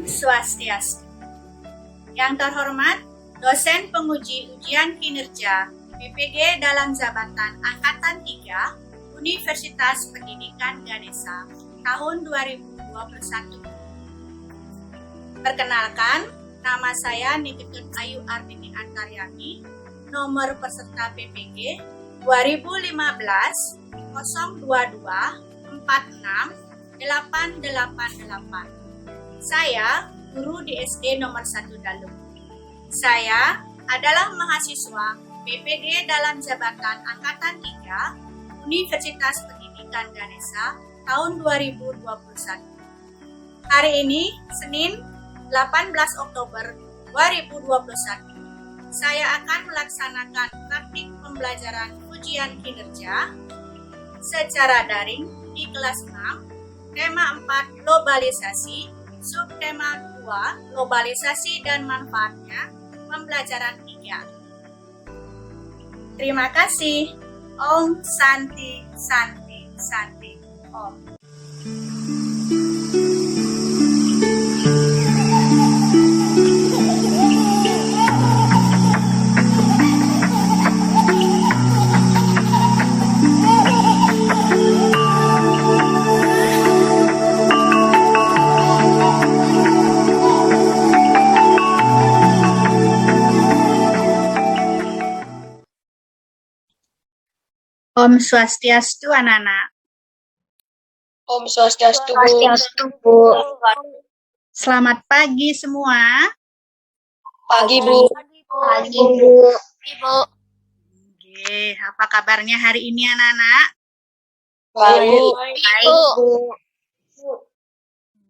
Swastiastu. Yang terhormat, dosen penguji ujian kinerja PPG dalam jabatan Angkatan 3 Universitas Pendidikan Ganesha tahun 2021. Perkenalkan, nama saya Niketun Ayu Ardini Antaryani, nomor peserta PPG 2015 022 46 888. Saya guru di SD nomor 1 Dalem. Saya adalah mahasiswa PPG dalam jabatan Angkatan 3 Universitas Pendidikan Ganesha tahun 2021. Hari ini, Senin 18 Oktober 2021, saya akan melaksanakan praktik pembelajaran ujian kinerja secara daring di kelas 6, tema 4 globalisasi, subtema 2 globalisasi dan manfaatnya, pembelajaran 3. Terima kasih. Om Santi Santi Santi Om. Om Swastiastu, anak-anak. Om Swastiastu, Bu. Selamat pagi semua. Pagi, Bu. Pagi, Bu. Oke, apa kabarnya hari ini, anak-anak? Baik. Bu.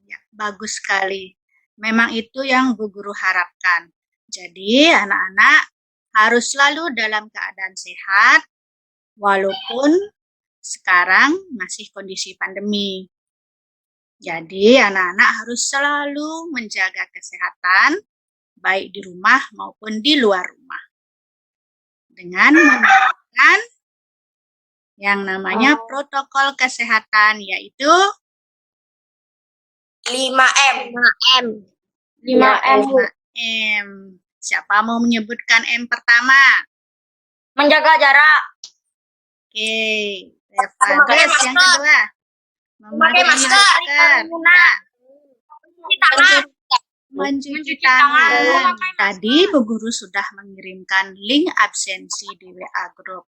Ya, bagus sekali. Memang itu yang Bu Guru harapkan. Jadi, anak-anak harus selalu dalam keadaan sehat, walaupun sekarang masih kondisi pandemi. Jadi, anak-anak harus selalu menjaga kesehatan, baik di rumah maupun di luar rumah. Dengan menerapkan yang namanya protokol kesehatan, yaitu 5M. 5M, Bu. M. Siapa mau menyebutkan M pertama? Menjaga jarak. Oke, Memakai Terus yang masker. kedua, Memakai masker. Mencuci tangan. Tadi Bu Guru sudah mengirimkan link absensi di WA Group.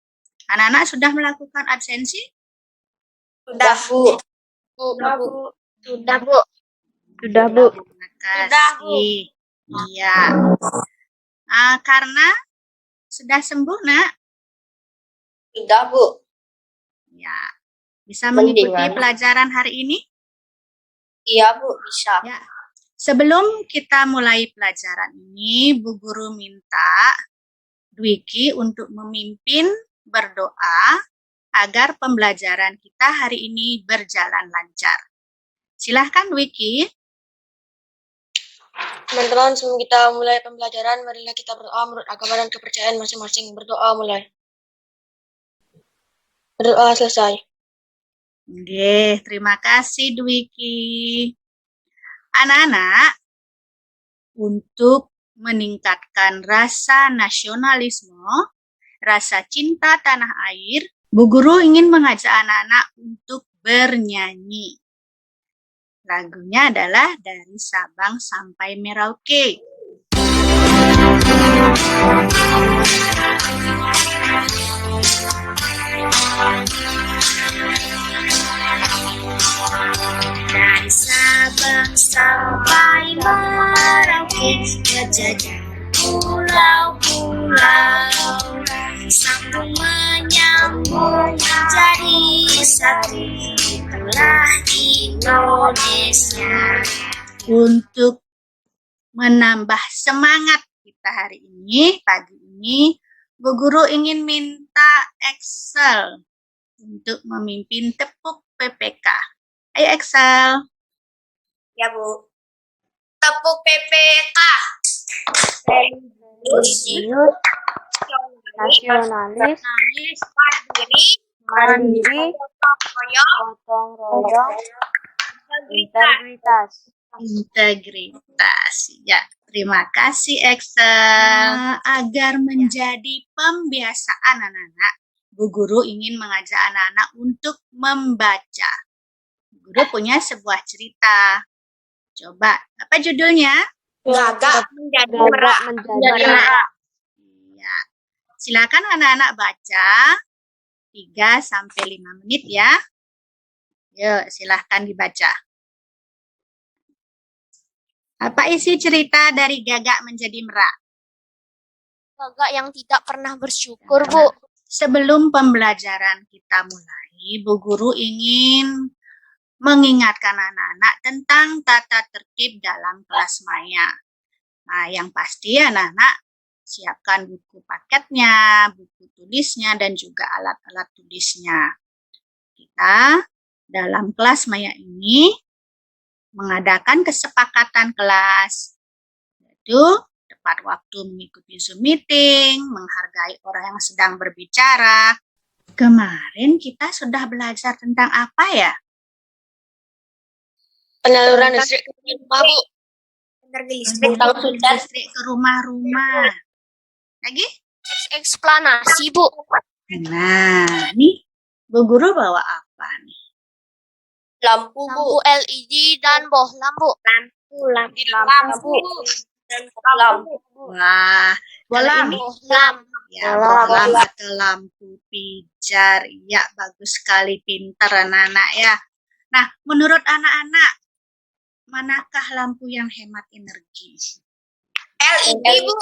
Anak-anak sudah melakukan absensi? Sudah, Bu. Sudah, Bu. Sudah, Bu. Sudah, Bu. Terima kasih. Iya. Karena sudah sembuh, Nak? Sudah, Bu. Ya. Bisa mengikuti Mendingan. pelajaran hari ini? Iya, Bu. Bisa. Ya. Sebelum kita mulai pelajaran ini, Bu Guru minta Dwiki untuk memimpin berdoa agar pembelajaran kita hari ini berjalan lancar. Silahkan, Dwiki. Teman-teman, sebelum kita mulai pembelajaran, marilah kita berdoa menurut agama dan kepercayaan masing-masing. Berdoa mulai. Berdoa selesai. Oke, terima kasih, Dwiki. Anak-anak, untuk meningkatkan rasa nasionalisme, rasa cinta tanah air, Bu Guru ingin mengajak anak-anak untuk bernyanyi. Lagunya adalah Dari Sabang Sampai Merauke. Dari Sabang sampai Merauke, berjajar pulau-pulau, sambung menyambung menjadi satu, itulah Indonesia. Untuk menambah semangat kita hari ini, pagi ini, Bu Guru ingin minta Excel untuk memimpin tepuk PPK. Ayo Excel. Ya, Bu. Tepuk PPK. Nasionalis, Mandiri, mandiri, gotong royong, integritas. Integritas. Ya, terima kasih Excel. Agar menjadi pembiasaan anak-anak, Bu Guru ingin mengajak anak-anak untuk membaca. Bu Guru punya sebuah cerita. Coba, apa judulnya? Gagak menjadi merak. Ya, silakan anak-anak baca 3-5 menit ya. Yuk, silahkan dibaca. Apa isi cerita dari Gagak menjadi merak? Gagak yang tidak pernah bersyukur, Bu. Sebelum pembelajaran kita mulai, Bu Guru ingin mengingatkan anak-anak tentang tata tertib dalam kelas maya. Nah, yang pasti anak-anak siapkan buku paketnya, buku tulisnya, dan juga alat-alat tulisnya. Kita dalam kelas maya ini mengadakan kesepakatan kelas, yaitu tepat waktu mengikuti Zoom meeting, menghargai orang yang sedang berbicara. Kemarin kita sudah belajar tentang apa ya? Penyaluran listrik ke rumah, Bu. Energi listrik. Listrik ke rumah-rumah. Lagi? Eksplanasi, Bu. Nah, nih Bu Guru bawa apa nih? Lampu, Bu. Lampu LED dan bohlam, Bu. Lampu. Wah, Bohlam. ini Bohlam. ya bohlam atau lampu pijar. Ya, bagus sekali, pintar anak-anak ya. Nah, menurut anak-anak, manakah lampu yang hemat energi? LED, Bu.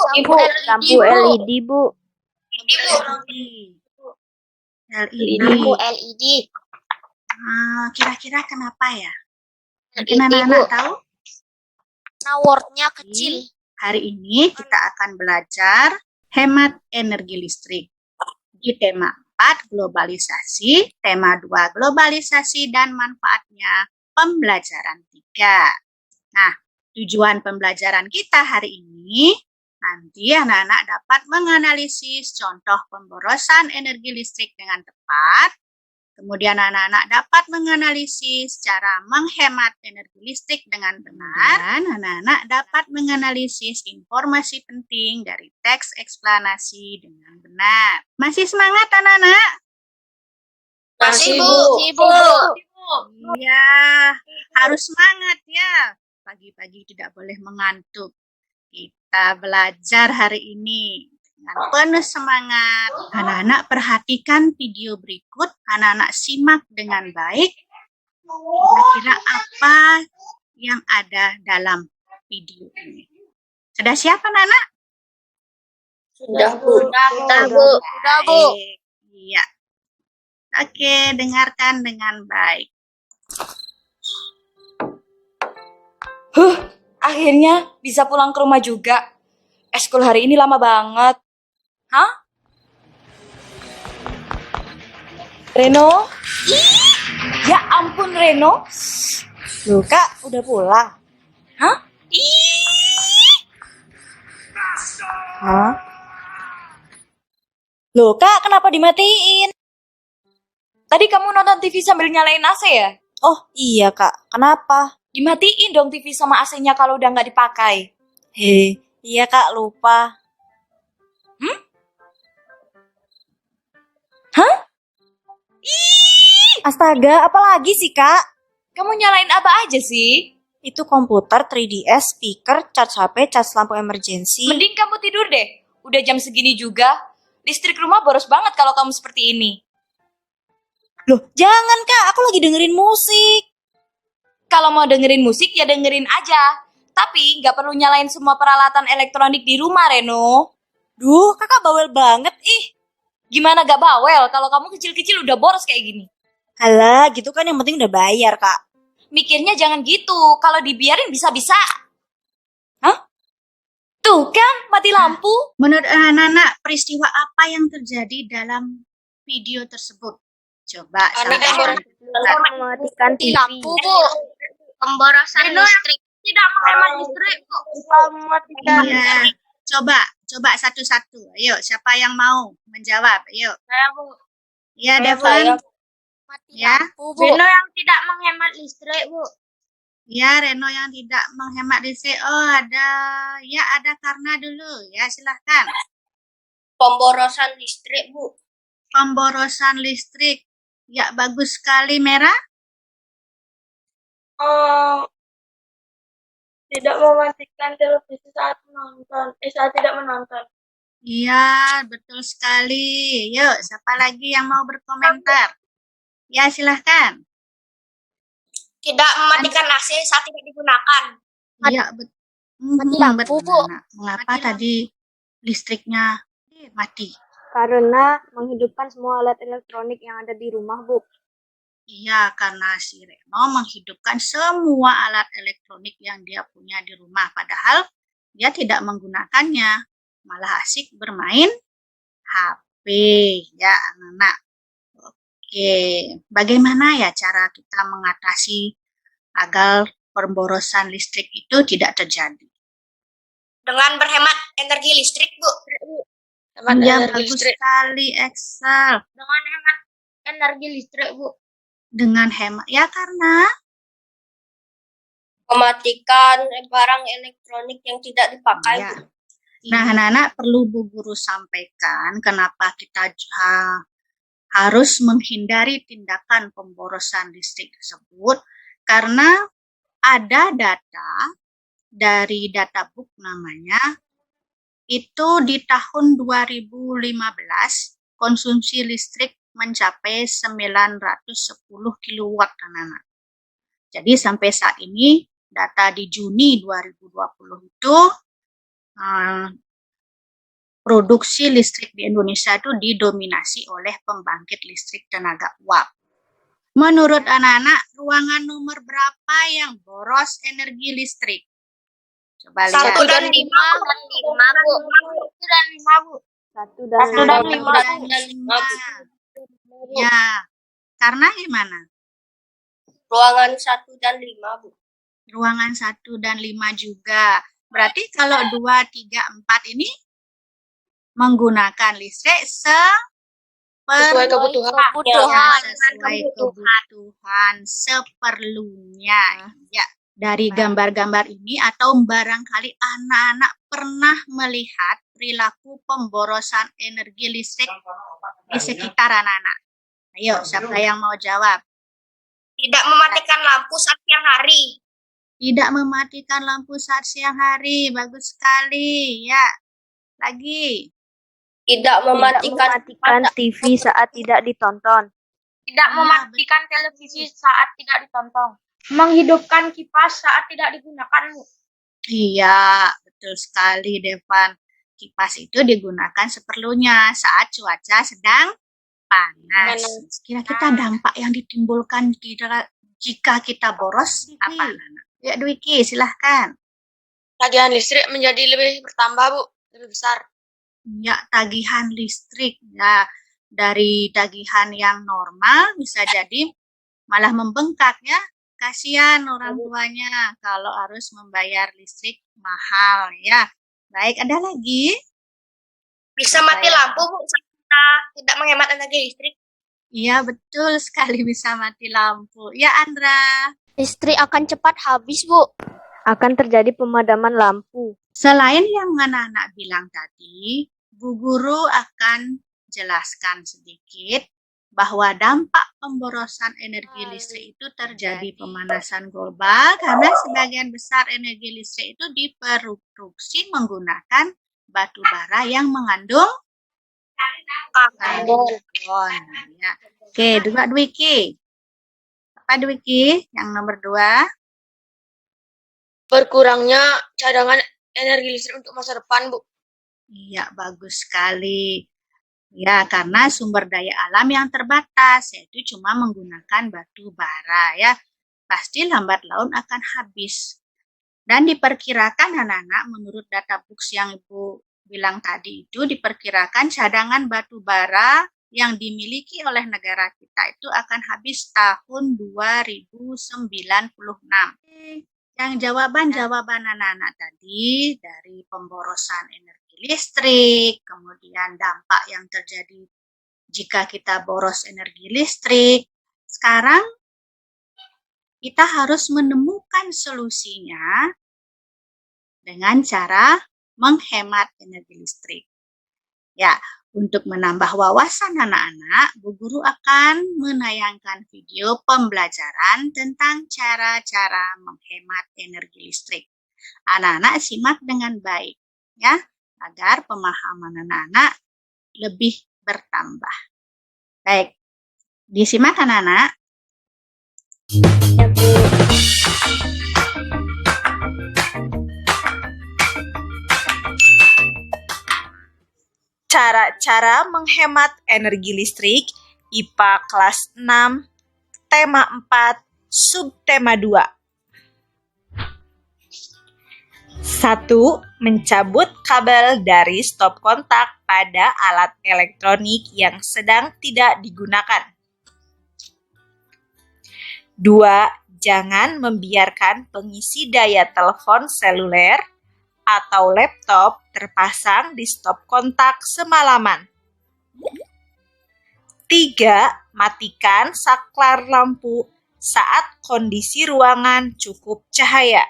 Lampu LED, Bu. LED. Lampu LED. Kira-kira kenapa ya? LED, Mungkin anak-anak Bu. tahu? Nah, wordnya kecil. Hari ini kita akan belajar hemat energi listrik di tema 4 globalisasi, tema 2 globalisasi dan manfaatnya pembelajaran 3. Nah, tujuan pembelajaran kita hari ini nanti anak-anak dapat menganalisis contoh pemborosan energi listrik dengan tepat. Kemudian anak-anak dapat menganalisis cara menghemat energi listrik dengan benar. Dan anak-anak dapat menganalisis informasi penting dari teks eksplanasi dengan benar. Masih semangat anak-anak? Masih, Bu. Iya, harus semangat ya. Pagi-pagi tidak boleh mengantuk. Kita belajar hari ini dengan penuh semangat. Anak-anak perhatikan video berikut. Anak-anak simak dengan baik. Kira-kira apa yang ada dalam video ini? Sudah siap anak-anak? Sudah, Bu. Sudah, Bu. Baik. Iya. Oke, dengarkan dengan baik. Akhirnya bisa pulang ke rumah juga. Eskul hari ini lama banget. Hah? Reno? Ya ampun Reno. Loh Kak, udah pulang. Hah? Hah? Loh Kak, kenapa dimatiin? Tadi kamu nonton TV sambil nyalain AC ya? Oh iya Kak, kenapa? Dimatiin dong TV sama AC-nya kalau udah nggak dipakai. Iya Kak, lupa. Hah? Astaga, apalagi sih Kak? Kamu nyalain apa aja sih? Itu komputer, 3DS, speaker, charge HP, charge lampu emergency. Mending kamu tidur deh. Udah jam segini juga. Listrik rumah boros banget kalau kamu seperti ini. Loh, jangan Kak, aku lagi dengerin musik. Kalau mau dengerin musik ya dengerin aja. Tapi nggak perlu nyalain semua peralatan elektronik di rumah, Reno. Duh, kakak bawel banget, ih. Gimana gak bawel kalau kamu kecil-kecil udah boros kayak gini? Alah, gitu kan yang penting udah bayar, Kak. Mikirnya jangan gitu, kalau dibiarin bisa-bisa. Hah? Tuh kan, mati lampu. Menurut anak-anak, peristiwa apa yang terjadi dalam video tersebut? Coba sampaikan. Mematikan TV. Lampu, Bu. Pemborosan listrik. Tidak menghemat listrik, Bu. Mematikan. Iya. Coba satu-satu. Ayo, siapa yang mau menjawab? Ayo. Saya, Bu. Ya, Devon. Mati Ya. lampu, Bu. Beno yang tidak menghemat listrik, Bu. Ya, Reno yang tidak menghemat listrik. Oh, ada karena dulu. Ya, silahkan. Pemborosan listrik, Bu. Pemborosan listrik. Ya, bagus sekali, Merah. Tidak mematikan televisi saat tidak menonton. Iya, betul sekali. Yuk, siapa lagi yang mau berkomentar? Ya, silahkan. Tidak mematikan AC saat tidak digunakan. Iya, betul, Nana. Mengapa tadi listriknya mati? Karena menghidupkan semua alat elektronik yang ada di rumah, Bu. Iya, karena si Reno menghidupkan semua alat elektronik yang dia punya di rumah. Padahal dia tidak menggunakannya. Malah asik bermain HP. Ya, anak-anak. Oke, bagaimana ya cara kita mengatasi agar pemborosan listrik itu tidak terjadi? Dengan berhemat energi listrik, Bu. Ya, bagus sekali, Excel. Dengan hemat energi listrik, Bu. Dengan hemat, ya karena Mematikan barang elektronik yang tidak dipakai, ya. Bu. Nah, anak-anak perlu Bu Guru sampaikan kenapa kita harus menghindari tindakan pemborosan listrik tersebut, karena ada data dari Databook namanya, itu di tahun 2015 konsumsi listrik mencapai 910 kilowatt, anak-anak. Jadi sampai saat ini data di Juni 2020 itu produksi listrik di Indonesia itu didominasi oleh pembangkit listrik tenaga uap. Menurut anak-anak, ruangan nomor berapa yang boros energi listrik? Coba lihat. 1 dan 5, Bu. 1 dan 5, Bu. 1 dan 5. Ya, karena gimana? Ruangan 1 dan 5, Bu. Ruangan 1 dan 5 juga. Berarti kalau 2, 3, 4 ini menggunakan listrik Sesuai kebutuhan. sesuai kebutuhan seperlunya. Ya, dari gambar-gambar ini atau barangkali anak-anak pernah melihat perilaku pemborosan energi listrik di sekitar anak-anak. Ayo, siapa yang mau jawab? Tidak mematikan lampu saat siang hari. Tidak mematikan lampu saat siang hari. Bagus sekali. Ya. Lagi. Tidak mematikan TV saat tidak ditonton. Tidak mematikan televisi saat tidak ditonton. Menghidupkan kipas saat tidak digunakan. Iya, betul sekali, Devan. Kipas itu digunakan seperlunya saat cuaca sedang panas. Kira-kira dampak yang ditimbulkan jika kita boros apa, Nana? Ya, Dwiki, silahkan. Tagihan listrik menjadi lebih bertambah, Bu. Lebih besar. Ya, tagihan listrik. Ya, dari tagihan yang normal bisa jadi malah membengkak ya. Kasihan orang tuanya kalau harus membayar listrik mahal ya. Baik, ada lagi? Bisa mati lampu, Bu, saat kita tidak menghemat energi listrik. Iya, betul sekali bisa mati lampu. Ya, Andra. Listrik akan cepat habis, Bu. Akan terjadi pemadaman lampu. Selain yang anak-anak bilang tadi, Bu Guru akan jelaskan sedikit bahwa dampak pemborosan energi listrik itu terjadi pemanasan global karena sebagian besar energi listrik itu diproduksi menggunakan batu bara yang mengandung karbon. Ya. Oke, Dwiki. Apa Dwiki? Yang nomor 2? Berkurangnya cadangan energi listrik untuk masa depan, Bu. Iya, bagus sekali. Ya, karena sumber daya alam yang terbatas, yaitu cuma menggunakan batu bara ya. Pasti lambat laun akan habis. Dan diperkirakan anak-anak menurut Databook yang Ibu bilang tadi itu diperkirakan cadangan batu bara yang dimiliki oleh negara kita itu akan habis tahun 2096. Yang jawaban anak-anak tadi dari pemborosan energi listrik, kemudian dampak yang terjadi jika kita boros energi listrik. Sekarang kita harus menemukan solusinya dengan cara menghemat energi listrik. Ya, untuk menambah wawasan anak-anak, Bu Guru akan menayangkan video pembelajaran tentang cara-cara menghemat energi listrik. Anak-anak simak dengan baik, ya, agar pemahaman anak-anak lebih bertambah. Baik, disimak anak-anak. Ya, Bu. Cara-cara menghemat energi listrik IPA kelas 6, tema 4, subtema 2. 1. Mencabut kabel dari stop kontak pada alat elektronik yang sedang tidak digunakan. 2. Jangan membiarkan pengisi daya telepon seluler atau laptop terpasang di stop kontak semalaman. 3. Matikan saklar lampu saat kondisi ruangan cukup cahaya.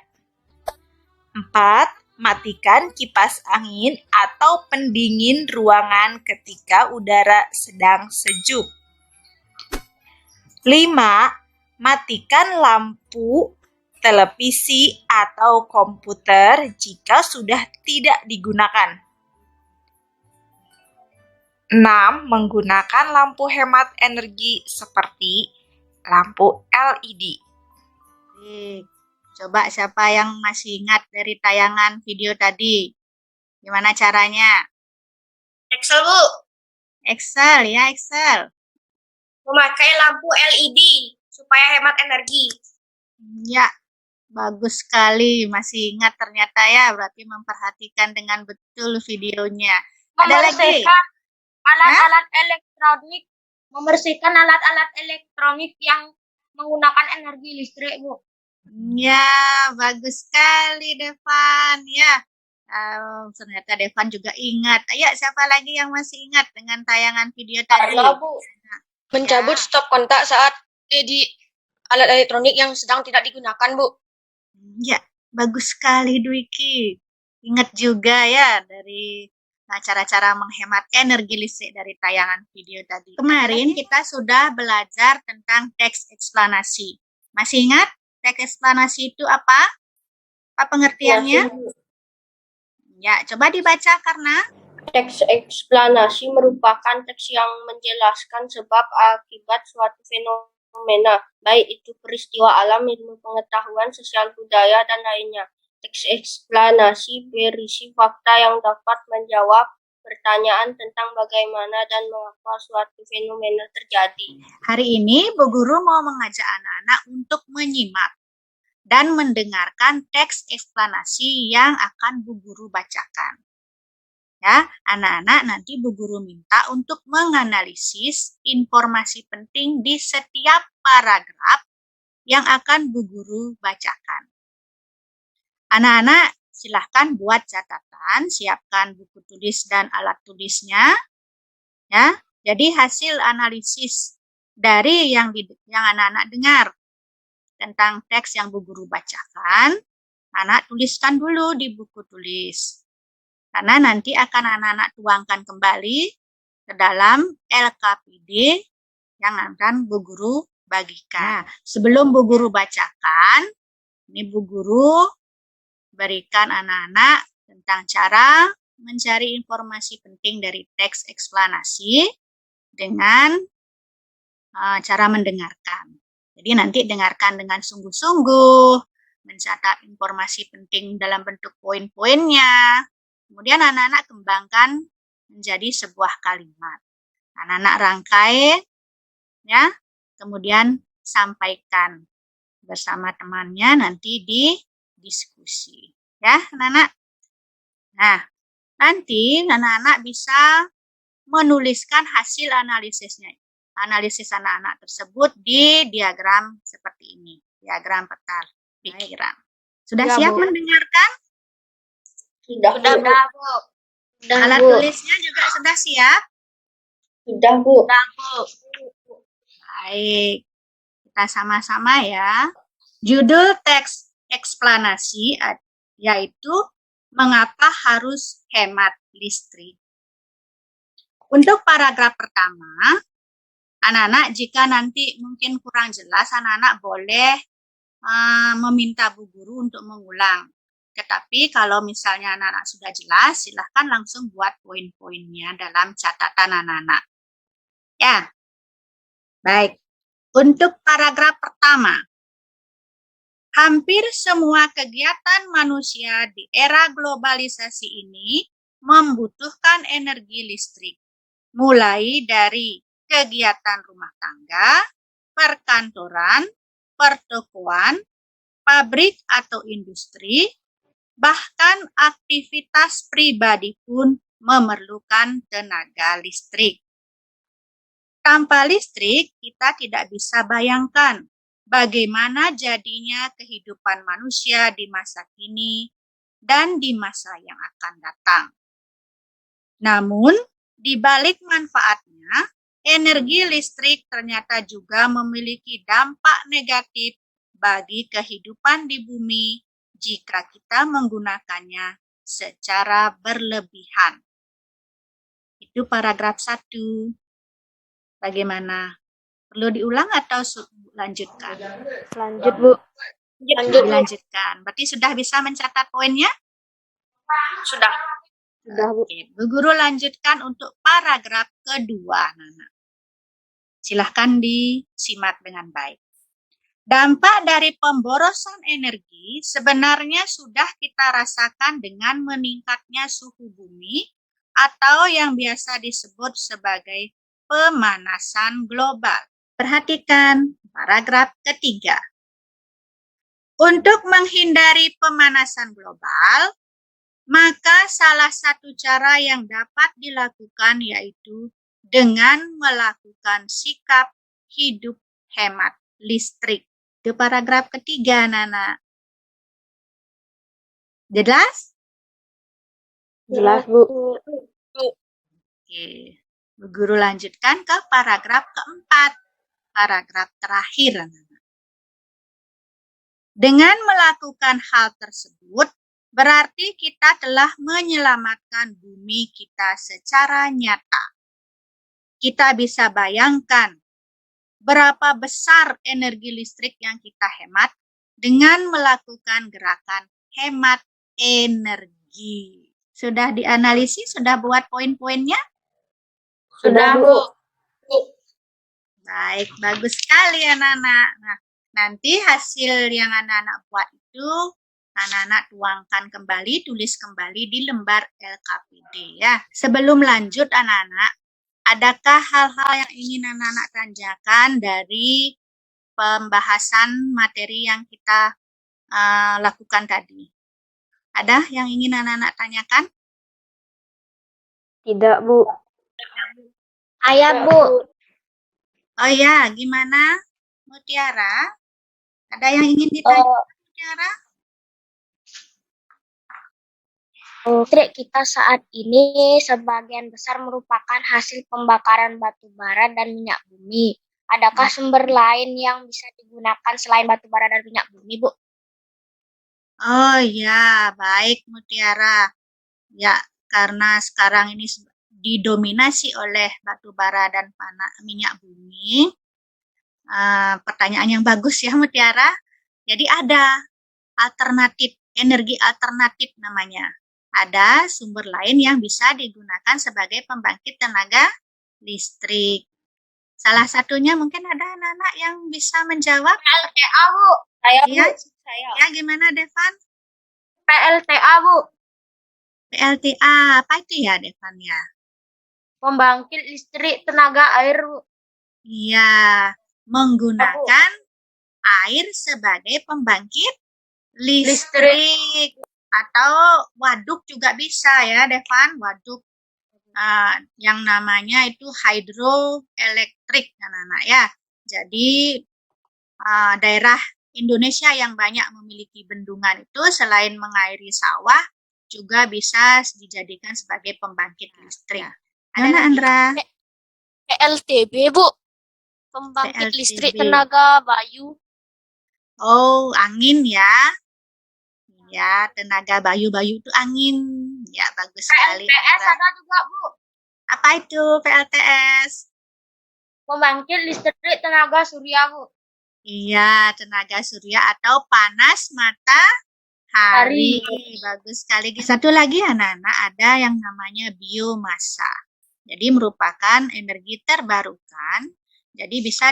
4. Matikan kipas angin atau pendingin ruangan ketika udara sedang sejuk. 5. Matikan lampu televisi atau komputer jika sudah tidak digunakan. 6. Menggunakan lampu hemat energi seperti lampu LED. Coba siapa yang masih ingat dari tayangan video tadi? Gimana caranya? Excel, Bu. Excel ya, Excel. Memakai lampu LED supaya hemat energi. Ya, bagus sekali. Masih ingat ternyata ya, berarti memperhatikan dengan betul videonya. Ada lagi? Alat-alat elektronik, membersihkan alat-alat elektronik yang menggunakan energi listrik, Bu. Ya, bagus sekali Devan. Ya, ternyata Devan juga ingat. Ayo, siapa lagi yang masih ingat dengan tayangan video tadi? Bu. Mencabut stop kontak saat di alat elektronik yang sedang tidak digunakan, Bu. Ya, bagus sekali Dwiki. Ingat juga ya dari cara-cara menghemat energi listrik dari tayangan video tadi. Kemarin kita sudah belajar tentang teks eksplanasi. Masih ingat teks eksplanasi itu apa? Apa pengertiannya? Ya, coba dibaca karena Teks eksplanasi merupakan teks yang menjelaskan sebab akibat suatu fenomena, baik itu peristiwa alam, ilmu pengetahuan, sosial budaya, dan lainnya. Teks eksplanasi berisi fakta yang dapat menjawab pertanyaan tentang bagaimana dan mengapa suatu fenomena terjadi. Hari ini Bu Guru mau mengajak anak-anak untuk menyimak dan mendengarkan teks eksplanasi yang akan Bu Guru bacakan. Ya, anak-anak nanti Bu Guru minta untuk menganalisis informasi penting di setiap paragraf yang akan Bu Guru bacakan. Anak-anak silahkan buat catatan, siapkan buku tulis dan alat tulisnya. Ya, jadi hasil analisis dari yang anak-anak dengar tentang teks yang Bu Guru bacakan, anak tuliskan dulu di buku tulis. Karena nanti akan anak-anak tuangkan kembali ke dalam LKPD yang akan Bu Guru bagikan. Nah, sebelum Bu Guru bacakan, ini Bu Guru berikan anak-anak tentang cara mencari informasi penting dari teks eksplanasi dengan cara mendengarkan. Jadi nanti dengarkan dengan sungguh-sungguh, mencatat informasi penting dalam bentuk poin-poinnya. Kemudian anak-anak kembangkan menjadi sebuah kalimat. Anak-anak rangkai, ya, kemudian sampaikan bersama temannya nanti di diskusi. Ya, anak-anak. Nah, nanti anak-anak bisa menuliskan hasil analisisnya. Analisis anak-anak tersebut di diagram seperti ini. Diagram peta pikiran. Sudah siap mendengarkan? Sudah, Bu. Alat tulisnya juga sudah siap? Sudah, Bu. Baik. Kita sama-sama ya. Judul teks eksplanasi yaitu mengapa harus hemat listrik. Untuk paragraf pertama, anak-anak jika nanti mungkin kurang jelas, anak-anak boleh meminta Bu Guru untuk mengulang. Tetapi kalau misalnya anak-anak sudah jelas, silahkan langsung buat poin-poinnya dalam catatan anak-anak. Ya, baik. Untuk paragraf pertama, hampir semua kegiatan manusia di era globalisasi ini membutuhkan energi listrik, mulai dari kegiatan rumah tangga, perkantoran, pertokoan, pabrik atau industri, bahkan aktivitas pribadi pun memerlukan tenaga listrik. Tanpa listrik, kita tidak bisa bayangkan bagaimana jadinya kehidupan manusia di masa kini dan di masa yang akan datang. Namun, di balik manfaatnya, energi listrik ternyata juga memiliki dampak negatif bagi kehidupan di bumi jika kita menggunakannya secara berlebihan. Itu paragraf 1. Bagaimana? Perlu diulang atau lanjutkan? Lanjut, Bu. Dilanjutkan. Berarti sudah bisa mencatat poinnya? Sudah. Sudah, Bu. Oke, Bu Guru lanjutkan untuk paragraf kedua, Nana. Silahkan disimak dengan baik. Dampak dari pemborosan energi sebenarnya sudah kita rasakan dengan meningkatnya suhu bumi atau yang biasa disebut sebagai pemanasan global. Perhatikan paragraf ketiga. Untuk menghindari pemanasan global, maka salah satu cara yang dapat dilakukan yaitu dengan melakukan sikap hidup hemat listrik. Itu paragraf ketiga, Nana. Jelas? Jelas, Bu. Oke. Bu Guru lanjutkan ke paragraf keempat. Paragraf terakhir, Nana. Dengan melakukan hal tersebut, berarti kita telah menyelamatkan bumi kita secara nyata. Kita bisa bayangkan berapa besar energi listrik yang kita hemat dengan melakukan gerakan hemat energi. Sudah dianalisis, sudah buat poin-poinnya? Sudah, Bu. Baik, bagus sekali anak-anak. Nah, nanti hasil yang anak-anak buat itu anak-anak tuangkan kembali, tulis kembali di lembar LKPD ya. Sebelum lanjut anak-anak, adakah hal-hal yang ingin anak-anak tanyakan dari pembahasan materi yang kita lakukan tadi? Ada yang ingin anak-anak tanyakan? Tidak, Bu. Ayah, Bu. Oh ya, gimana Mutiara? Ada yang ingin ditanya Mutiara? Listrik kita saat ini sebagian besar merupakan hasil pembakaran batu bara dan minyak bumi. Adakah sumber lain yang bisa digunakan selain batu bara dan minyak bumi, Bu? Oh ya, baik Mutiara. Ya, karena sekarang ini didominasi oleh batu bara dan minyak bumi. Pertanyaan yang bagus ya Mutiara. Jadi ada alternatif, energi alternatif namanya. Ada sumber lain yang bisa digunakan sebagai pembangkit tenaga listrik. Salah satunya mungkin ada anak-anak yang bisa menjawab. PLTA, Bu. Ya, ya gimana Devan? PLTA, Bu. PLTA, apa itu ya Devan ya? Pembangkit listrik tenaga air, Bu. Iya, menggunakan air sebagai pembangkit listrik. Atau waduk juga bisa ya Devan, waduk yang namanya itu hidroelektrik anak-anak ya. Jadi daerah Indonesia yang banyak memiliki bendungan itu selain mengairi sawah juga bisa dijadikan sebagai pembangkit listrik. Ada Andra? PLTB, Bu. Pembangkit PLTB. listrik tenaga bayu. Oh, angin ya. Ya, tenaga bayu-bayu itu angin. Ya, bagus sekali. PLTS Andra. ada juga, Bu. Apa itu PLTS? Pembangkit listrik tenaga surya, Bu. Iya, tenaga surya atau panas matahari. Bagus sekali. Satu lagi anak-anak, ada yang namanya biomasa. Jadi merupakan energi terbarukan. Jadi bisa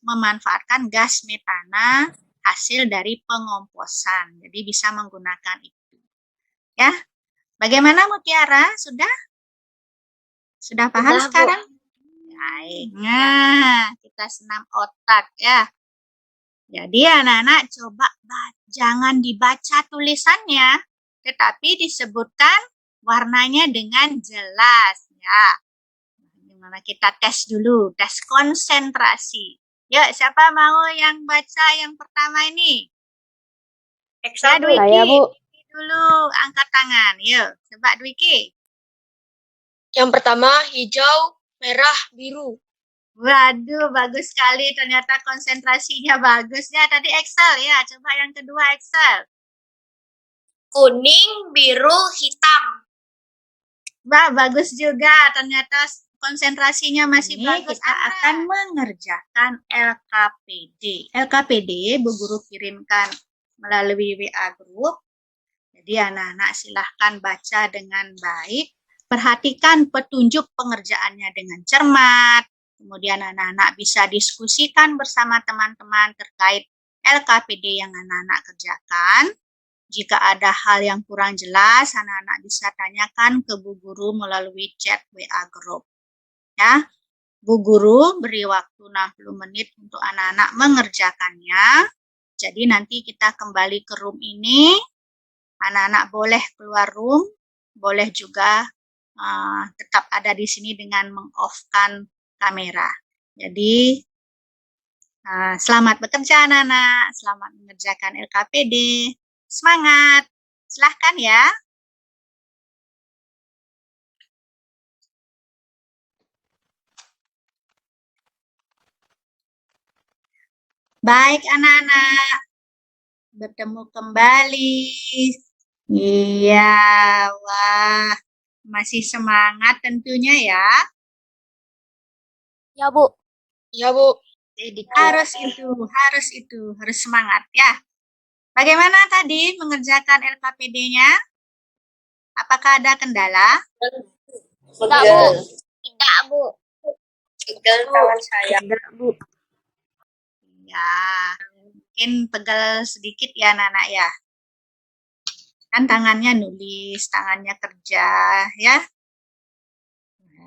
memanfaatkan gas metana hasil dari pengomposan. Jadi bisa menggunakan itu. Ya. Bagaimana Mutiara? Sudah paham Sudah, Bu. sekarang? Baik. Nah, kita senam otak ya. Jadi anak-anak coba jangan dibaca tulisannya, tetapi disebutkan warnanya dengan jelas ya. Gimana kita tes dulu, tes konsentrasi. Yuk, siapa mau yang baca yang pertama ini? Ya, Dwiki. Saya, Bu. Dwiki dulu, angkat tangan. Yuk, coba Dwiki. Yang pertama hijau, merah, biru. Waduh, bagus sekali. Ternyata konsentrasinya bagus ya. Tadi Excel ya. Coba yang kedua Excel. Kuning, biru, hitam. Wah, bagus juga. Ternyata konsentrasinya masih bagus. Kita akan mengerjakan LKPD. LKPD Bu Guru kirimkan melalui WA Group. Jadi anak-anak silahkan baca dengan baik. Perhatikan petunjuk pengerjaannya dengan cermat. Kemudian anak-anak bisa diskusikan bersama teman-teman terkait LKPD yang anak-anak kerjakan. Jika ada hal yang kurang jelas, anak-anak bisa tanyakan ke Bu Guru melalui chat WA Group. Ya, Bu Guru beri waktu 60 menit untuk anak-anak mengerjakannya. Jadi nanti kita kembali ke room ini. Anak-anak boleh keluar room, boleh juga tetap ada di sini dengan meng-off-kan kamera. Jadi, selamat bekerja anak-anak, selamat mengerjakan LKPD. Semangat, silahkan ya. Baik anak-anak, bertemu kembali. Iya, wah, masih semangat tentunya ya. Ya, Bu. Ya, Bu. Harus semangat ya. Bagaimana tadi mengerjakan LKPD-nya? Apakah ada kendala? Tidak, Bu. Tidak, Bu. Pegel tangan saya. Tidak, Bu. Ya, mungkin pegel sedikit ya anak-anak ya. Kan tangannya nulis, tangannya kerja ya.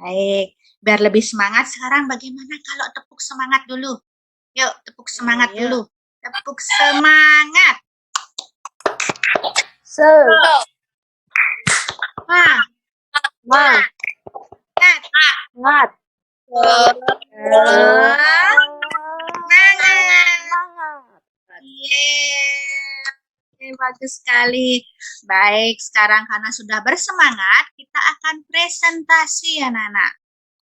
Baik, biar lebih semangat sekarang bagaimana kalau tepuk semangat dulu? Yuk, tepuk semangat dulu. Tepuk semangat. Semangat. Semangat. Bagus sekali. Baik, sekarang karena sudah bersemangat, kita akan presentasi anak-anak.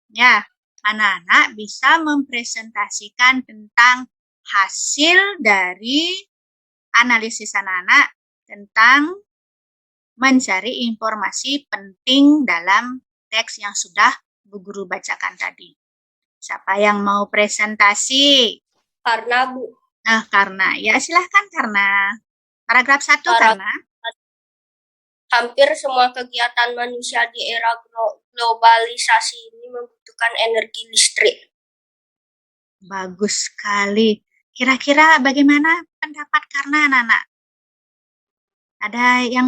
Ya, anak-anak bisa mempresentasikan tentang hasil dari analisis anak-anak tentang mencari informasi penting dalam teks yang sudah Bu Guru bacakan tadi. Siapa yang mau presentasi? Karena, Bu. Karena. Ya, silahkan Karena. Paragraf 1 Karena. Hampir semua kegiatan manusia di era globalisasi ini membutuhkan energi listrik. Bagus sekali. Kira-kira bagaimana pendapat Karena anak-anak? Ada yang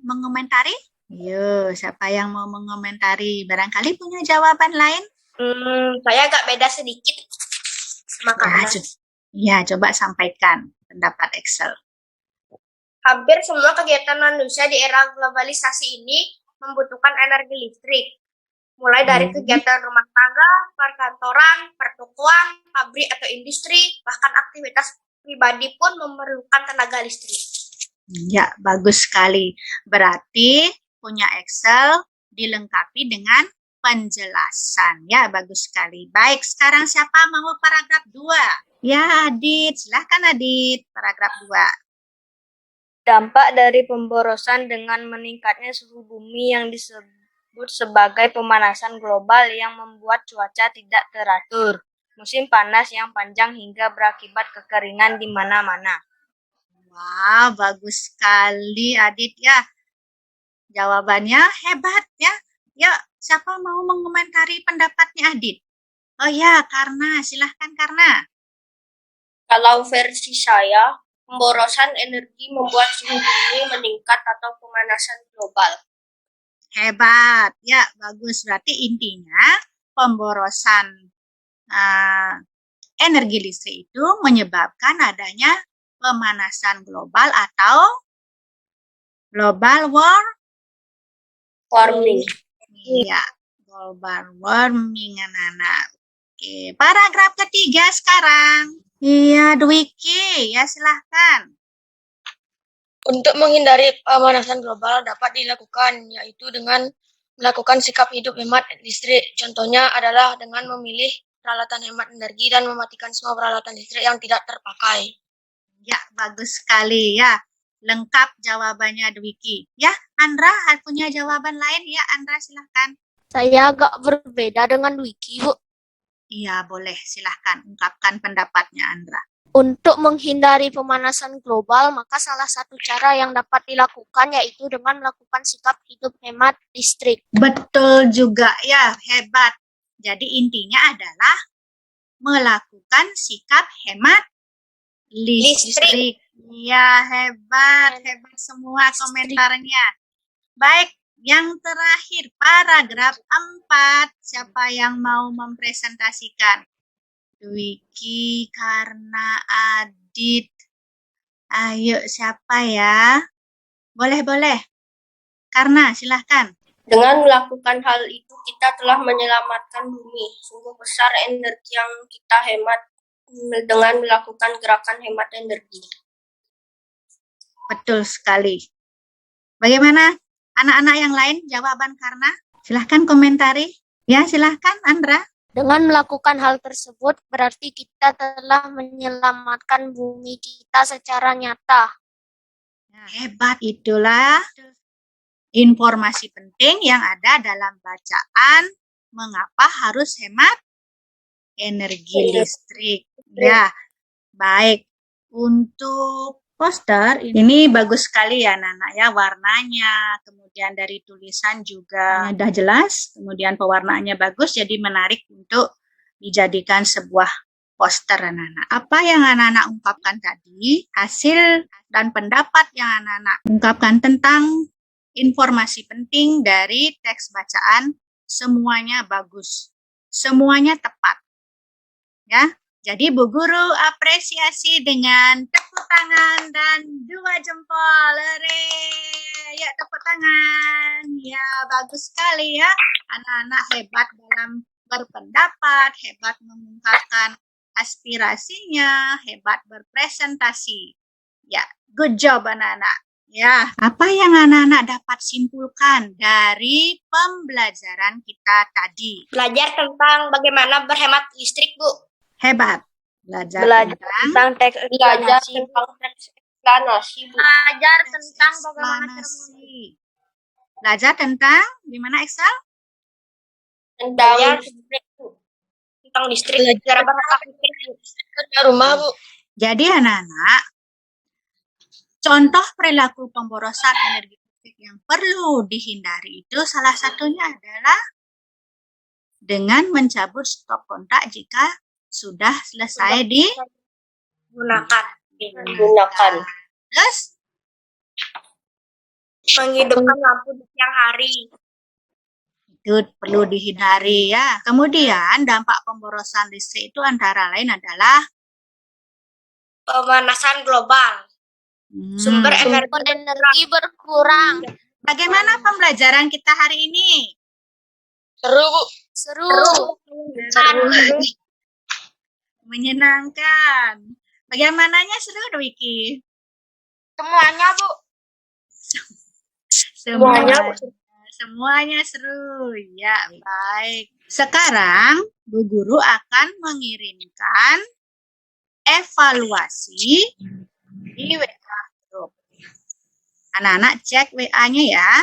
mengomentari? Yuk, siapa yang mau mengomentari? Barangkali punya jawaban lain? Saya agak beda sedikit sama Karena. Ya, coba sampaikan pendapat Excel. Hampir semua kegiatan manusia di era globalisasi ini membutuhkan energi listrik. Mulai dari kegiatan rumah tangga, perkantoran, pertokoan, pabrik atau industri, bahkan aktivitas pribadi pun memerlukan tenaga listrik. Ya, bagus sekali. Berarti punya Excel dilengkapi dengan penjelasan. Ya, bagus sekali. Baik, sekarang siapa mau paragraf 2? Ya, Adit. Silahkan Adit, paragraf 2. Dampak dari pemborosan dengan meningkatnya suhu bumi yang disebut sebagai pemanasan global yang membuat cuaca tidak teratur, musim panas yang panjang hingga berakibat kekeringan di mana-mana. Wah, bagus sekali Adit ya. Jawabannya hebat ya. Ya, siapa mau mengomentari pendapatnya Adit? Oh ya, Karna. Silahkan Karna. Kalau versi saya, pemborosan energi membuat suhu bumi meningkat atau pemanasan global. Hebat. Ya, bagus. Berarti intinya pemborosan energi listrik itu menyebabkan adanya pemanasan global atau global Warming. Iya, global warming anak-anak. Oke, paragraf ketiga sekarang. Iya, Dwiki, ya silahkan. Untuk menghindari pemanasan global dapat dilakukan, yaitu dengan melakukan sikap hidup hemat listrik. Contohnya adalah dengan memilih peralatan hemat energi dan mematikan semua peralatan listrik yang tidak terpakai. Ya, bagus sekali ya. Lengkap jawabannya Dwiki. Ya, Andra punya jawaban lain ya, Andra silahkan. Saya agak berbeda dengan Wiki, Bu. Iya, boleh silahkan ungkapkan pendapatnya Andra. Untuk menghindari pemanasan global, maka salah satu cara yang dapat dilakukan yaitu dengan melakukan sikap hidup hemat listrik. Betul juga ya, hebat. Jadi intinya adalah melakukan sikap hemat listrik. Ya, hebat semua komentarnya. Baik, yang terakhir paragraf 4. Siapa yang mau mempresentasikan? Dwiki, Karna, Adit. Ayo, siapa ya? Boleh. Karna, silahkan. Dengan melakukan hal itu, kita telah menyelamatkan bumi. Sungguh besar energi yang kita hemat dengan melakukan gerakan hemat energi. Betul sekali. Bagaimana anak-anak yang lain jawaban Karna? Silahkan komentari. Ya, silahkan Andra. Dengan melakukan hal tersebut, berarti kita telah menyelamatkan bumi kita secara nyata. Hebat, itulah informasi penting yang ada dalam bacaan mengapa harus hemat energi listrik. Ya, baik. Untuk poster ini bagus sekali ya Nana ya, warnanya, kemudian dari tulisan juga udah jelas, kemudian pewarnaannya bagus, jadi menarik untuk dijadikan sebuah poster anak-anak. Apa yang anak-anak ungkapkan tadi, hasil dan pendapat yang anak-anak ungkapkan tentang informasi penting dari teks bacaan, semuanya bagus, semuanya tepat. Ya, jadi Bu Guru apresiasi dengan tepuk tangan dan 2 jempol. Hore. Ya, tepuk tangan. Ya, bagus sekali ya. Anak-anak hebat dalam berpendapat, hebat mengungkapkan aspirasinya, hebat berpresentasi. Ya, good job anak-anak. Ya, apa yang anak-anak dapat simpulkan dari pembelajaran kita tadi? Belajar tentang bagaimana berhemat listrik, Bu. Hebat. Belajar Tentang teks Belajar eksplanasi. tentang teks eksplanasi, Bu. Belajar tentang bagaimana cara eksplanasi. Belajar tentang gimana Excel? Tentang belajar tentang listrik, cara berhemat listrik. Kerja rumah, Bu. Jadi anak-anak, contoh perilaku pemborosan energi listrik yang perlu dihindari itu salah satunya adalah dengan mencabut stop kontak jika sudah selesai Gunakan. Gunakan. Terus Menghidupkan lampu di siang hari. itu perlu dihindari ya. Kemudian dampak pemborosan listrik itu antara lain adalah Pemanasan global. Sumber Energi berkurang. Bagaimana pembelajaran kita hari ini? Seru, Bu. Seru. Menyenangkan. Bagaimananya seru Wiki? Semuanya, Bu. Semuanya Semuanya seru. Ya, baik. Sekarang Bu Guru akan mengirimkan evaluasi di WA Group. Anak-anak cek WA-nya ya.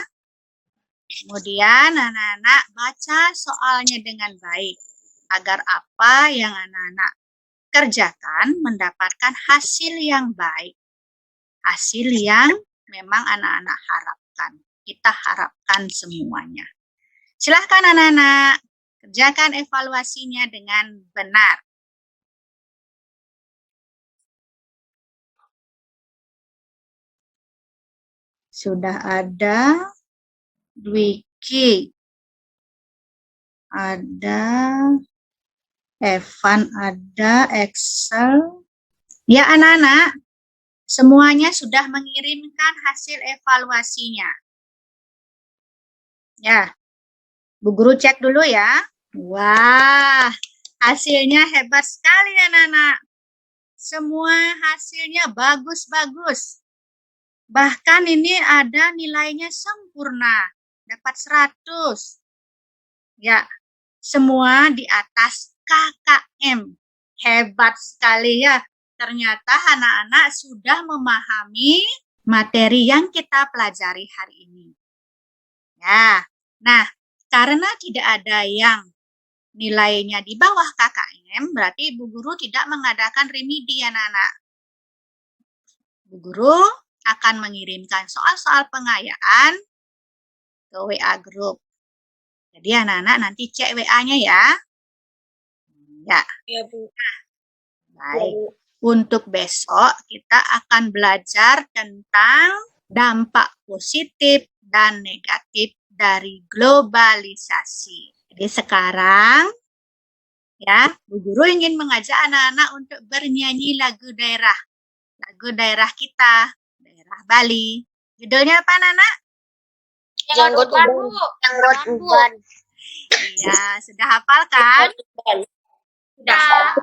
Kemudian anak-anak baca soalnya dengan baik agar apa yang anak-anak kerjakan mendapatkan hasil yang baik. Hasil yang memang anak-anak harapkan. Kita harapkan semuanya. Silahkan anak-anak kerjakan evaluasinya dengan benar. Sudah ada Dwiki, ada Evan, ada Excel. Ya anak-anak, semuanya sudah mengirimkan hasil evaluasinya. Ya, Bu Guru cek dulu ya. Wah, hasilnya hebat sekali anak-anak. Semua hasilnya bagus-bagus. Bahkan ini ada nilainya sempurna. Dapat 100. Ya, semua di atas KKM. Hebat sekali ya. Ternyata anak-anak sudah memahami materi yang kita pelajari hari ini. Ya, nah karena tidak ada yang nilainya di bawah KKM, berarti Bu Guru tidak mengadakan remedi anak-anak. Bu Guru akan mengirimkan soal-soal pengayaan ke WA Group. Jadi anak-anak nanti cek WA-nya ya. Ya. Ya, Bu. Baik. Untuk besok kita akan belajar tentang dampak positif dan negatif dari globalisasi. Jadi sekarang ya, Bu Guru ingin mengajak anak-anak untuk bernyanyi lagu daerah. Lagu daerah kita, daerah Bali. Judulnya apa, anak-anak? Janggut Uban. Iya, sudah hafal kan? Sudah.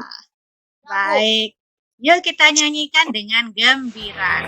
Baik. Yuk kita nyanyikan dengan gembira.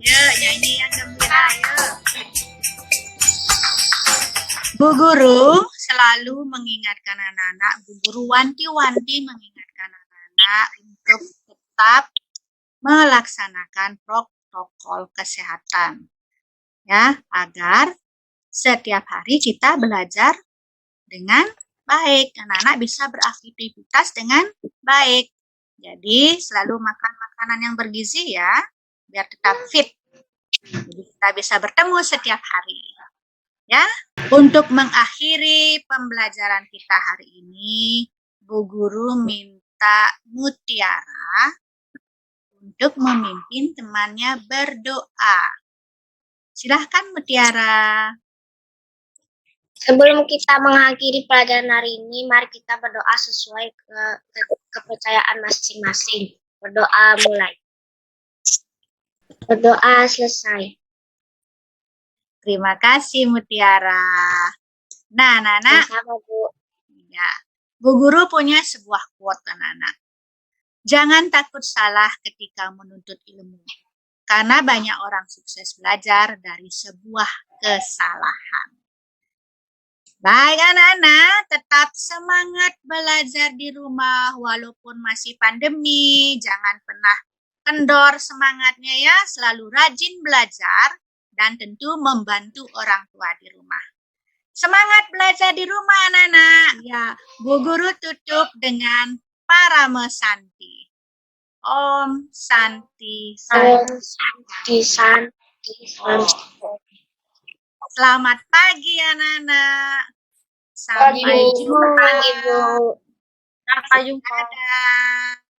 Yuk nyanyi yang gembira, yuk. Bu Guru selalu mengingatkan anak-anak, Bu Guru wanti-wanti mengingatkan anak-anak untuk tetap melaksanakan protokol kesehatan. Ya, agar setiap hari kita belajar dengan baik. Anak-anak bisa beraktivitas dengan baik. Jadi, selalu makan makanan yang bergizi ya, biar tetap fit. Jadi, kita bisa bertemu setiap hari. Ya, untuk mengakhiri pembelajaran kita hari ini, Bu Guru minta Mutiara untuk memimpin temannya berdoa. Silahkan Mutiara. Sebelum kita mengakhiri pelajaran hari ini, mari kita berdoa sesuai kepercayaan masing-masing. Berdoa mulai. Berdoa selesai. Terima kasih Mutiara. Nah, anak-anak, Sama Bu. ya, Bu Guru punya sebuah quote anak-anak. Jangan takut salah ketika menuntut ilmu, karena banyak orang sukses belajar dari sebuah kesalahan. Baik anak-anak, tetap semangat belajar di rumah walaupun masih pandemi. Jangan pernah kendor semangatnya ya, selalu rajin belajar dan tentu membantu orang tua di rumah. Semangat belajar di rumah anak-anak. Ya, Bu Guru tutup dengan Parama Santi. Om Santi Santi. Selamat pagi anak-anak. Sampai jumpa. Ibu. Sampai jumpa. Dadah.